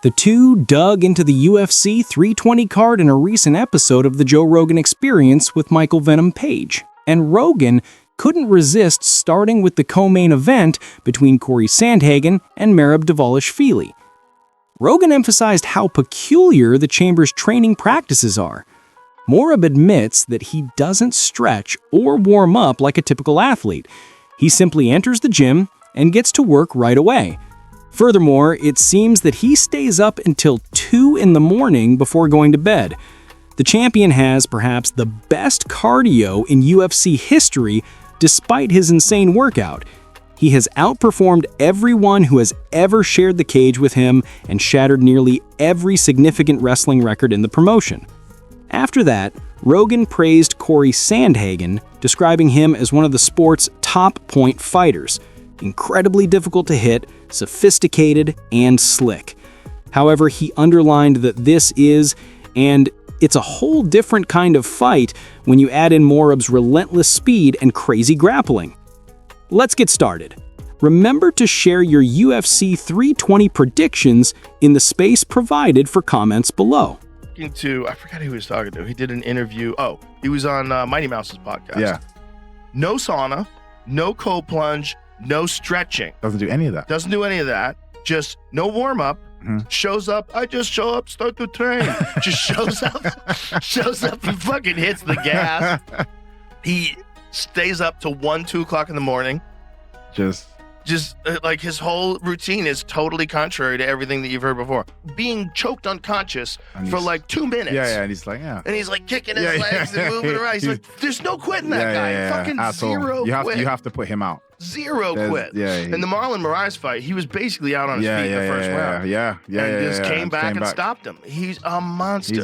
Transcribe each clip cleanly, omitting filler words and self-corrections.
The two dug into the UFC 320 card in a recent episode of the Joe Rogan Experience with Michael Venom Page, and Rogan couldn't resist starting with the co-main event between Corey Sandhagen and Merab Dvalishvili. Rogan emphasized how peculiar the Chamber's training practices are. Merab admits that he doesn't stretch or warm up like a typical athlete. He simply enters the gym and gets to work right away. Furthermore, it seems that he stays up until 2 in the morning before going to bed. The champion has perhaps the best cardio in UFC history despite his insane workout. He has outperformed everyone who has ever shared the cage with him and shattered nearly every significant wrestling record in the promotion. After that, Rogan praised Corey Sandhagen, describing him as one of the sport's top point fighters. Incredibly difficult to hit, sophisticated, and slick. However, he underlined that this is, and it's a whole different kind of fight when you add in Merab's relentless speed and crazy grappling. Let's get started. Remember to share your UFC 320 predictions in the space provided for comments below. I forgot who he was talking to. He did an interview. Oh, he was on Mighty Mouse's podcast. Yeah. No sauna, no cold plunge, no stretching. Doesn't do any of that. Doesn't do any of that. Just no warm up. Shows up. I just show up, start to train. Just shows up and fucking hits the gas. He stays up till 1, 2 o'clock in the morning. Just like his whole routine is totally contrary to everything that you've heard before. Being choked unconscious for like 2 minutes. Yeah, and he's like, And he's like kicking his legs and moving around. He's like, there's no quitting that guy. Fucking at zero all. quit. You have to put him out. Zero quit. In the Marlon Moraes fight, he was basically out on his feet in the first round. And just came back and stopped him. He's a monster.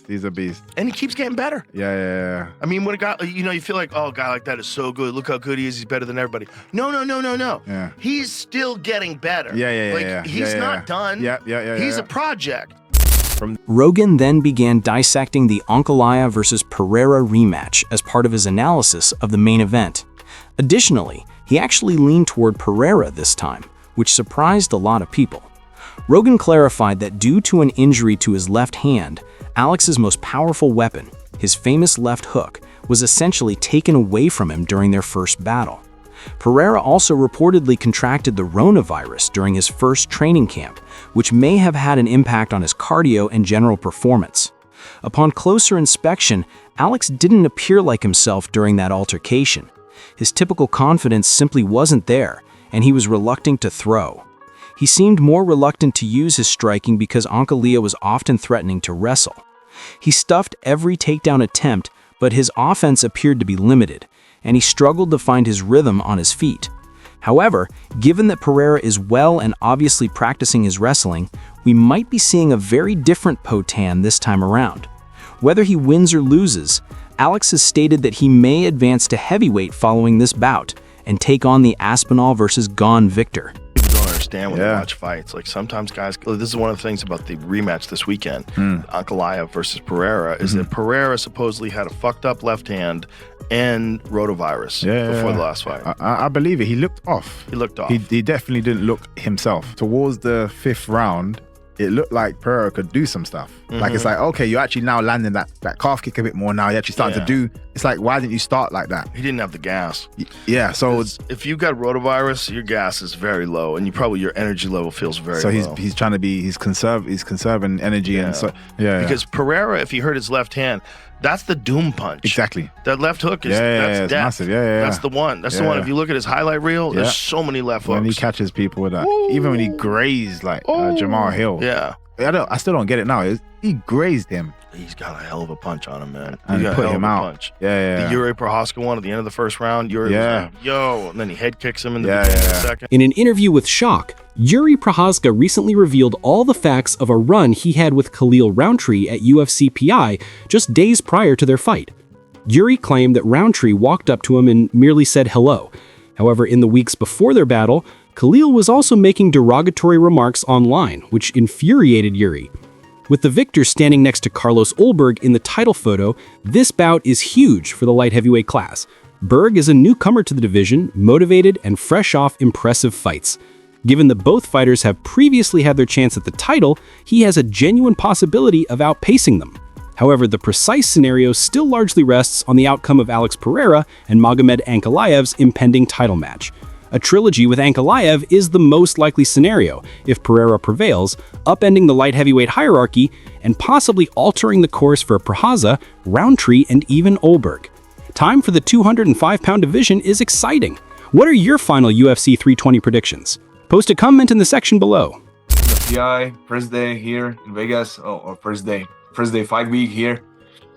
He's a beast. And he keeps getting better. Yeah. I mean, when a guy, you feel like, oh, a guy like that is so good. Look how good he is. He's better than everybody. No. Yeah. He's still getting better. He's not done. He's a project. Rogan then began dissecting the Ankalaev versus Pereira rematch as part of his analysis of the main event. Additionally, he actually leaned toward Pereira this time, which surprised a lot of people. Rogan clarified that due to an injury to his left hand, Alex's most powerful weapon, his famous left hook, was essentially taken away from him during their first battle. Pereira also reportedly contracted the Ronavirus during his first training camp, which may have had an impact on his cardio and general performance. Upon closer inspection, Alex didn't appear like himself during that altercation. His typical confidence simply wasn't there, and he was reluctant to throw. He seemed more reluctant to use his striking because Ankalaev was often threatening to wrestle. He stuffed every takedown attempt, but his offense appeared to be limited, and he struggled to find his rhythm on his feet. However, given that Pereira is well and obviously practicing his wrestling, we might be seeing a very different Potan this time around. Whether he wins or loses, Alex has stated that he may advance to heavyweight following this bout and take on the Aspinall versus Gone victor. People don't understand when they watch fights. Like sometimes guys, this is one of the things about the rematch this weekend, Ankalaev versus Pereira, is that Pereira supposedly had a fucked up left hand and rotavirus before the last fight. I believe it. He looked off. He definitely didn't look himself. Towards the 5th round, it looked like Pereira could do some stuff. Like, it's like, okay, you're actually now landing that calf kick a bit more now. You're actually starting to do, it's like, why didn't you start like that? He didn't have the gas. Yeah, so if you got rotavirus, your gas is very low, and your energy level feels very low. So he's trying to he's conserving energy and so because Pereira, if he hurt his left hand, that's the doom punch. Exactly. That left hook is that's death. Massive. That's the one. That's the one. If you look at his highlight reel, there's so many left hooks. When he catches people with that, even when he grazed like Jamal Hill. Yeah. I still don't get it now. He grazed him. He's got a hell of a punch on him, man. And he put him out. Punch. Yeah. The Jiri Prochazka one at the end of the first round. Jiri was like, yo, and then he head kicks him in the second. In an interview with Shock, Jiri Prochazka recently revealed all the facts of a run he had with Khalil Roundtree at UFC PI just days prior to their fight. Jiri claimed that Roundtree walked up to him and merely said hello. However, in the weeks before their battle, Khalil was also making derogatory remarks online, which infuriated Jiri. With the victor standing next to Carlos Ulberg in the title photo, this bout is huge for the light heavyweight class. Berg is a newcomer to the division, motivated and fresh off impressive fights. Given that both fighters have previously had their chance at the title, he has a genuine possibility of outpacing them. However, the precise scenario still largely rests on the outcome of Alex Pereira and Magomed Ankalaev's impending title match. A trilogy with Ankalaev is the most likely scenario if Pereira prevails, upending the light heavyweight hierarchy and possibly altering the course for Prochazka, Roundtree, and even Olberg. Time for the 205-pound division is exciting. What are your final UFC 320 predictions? Post a comment in the section below. PI, first day here in Vegas, or first day fight week here.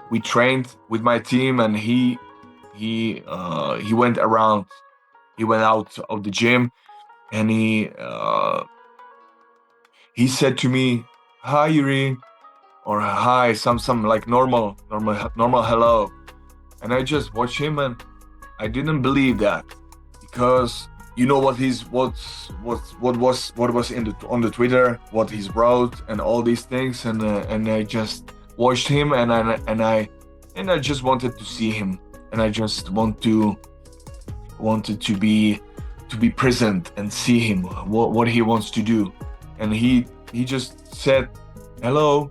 We trained with my team, and he went around. He went out of the gym, and he said to me, "Hi, Jiri," or "Hi," some like normal hello. And I just watched him, and I didn't believe that, because you know what was on the Twitter, what he's wrote, and all these things, and I just watched him, and I just wanted to see him, and I just wanted to be present and see him, what he wants to do. And he just said hello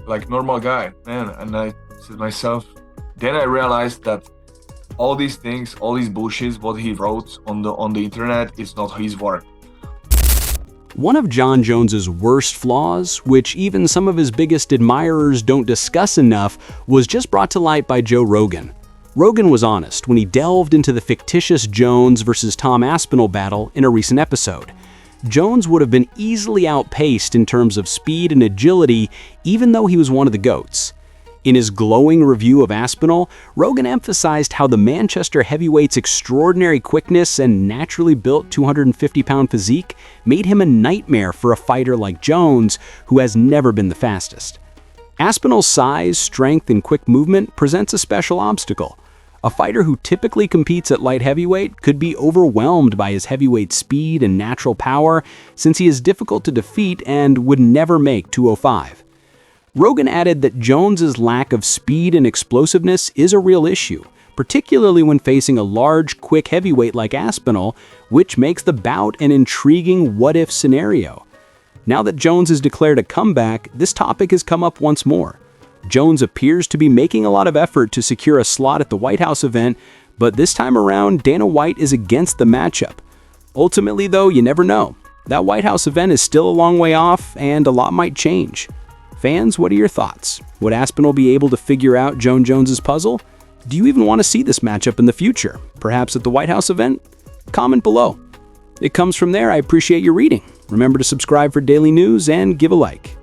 like normal guy, man. And I said to myself, then I realized that all these things, all these bullshit, what he wrote on the internet, is not his work. One of Jon Jones's worst flaws, which even some of his biggest admirers don't discuss enough, was just brought to light by Joe Rogan. Rogan was honest when he delved into the fictitious Jones versus Tom Aspinall battle in a recent episode. Jones would have been easily outpaced in terms of speed and agility, even though he was one of the GOATs. In his glowing review of Aspinall, Rogan emphasized how the Manchester heavyweight's extraordinary quickness and naturally built 250-pound physique made him a nightmare for a fighter like Jones, who has never been the fastest. Aspinall's size, strength, and quick movement presents a special obstacle. A fighter who typically competes at light heavyweight could be overwhelmed by his heavyweight speed and natural power, since he is difficult to defeat and would never make 205. Rogan added that Jones's lack of speed and explosiveness is a real issue, particularly when facing a large, quick heavyweight like Aspinall, which makes the bout an intriguing what-if scenario. Now that Jones has declared a comeback, this topic has come up once more. Jones appears to be making a lot of effort to secure a slot at the White House event, but this time around, Dana White is against the matchup. Ultimately, though, you never know. That White House event is still a long way off, and a lot might change. Fans, what are your thoughts? Would Aspinall be able to figure out Jon Jones's puzzle? Do you even want to see this matchup in the future, perhaps at the White House event? Comment below. It comes from there. I appreciate your reading. Remember to subscribe for daily news and give a like.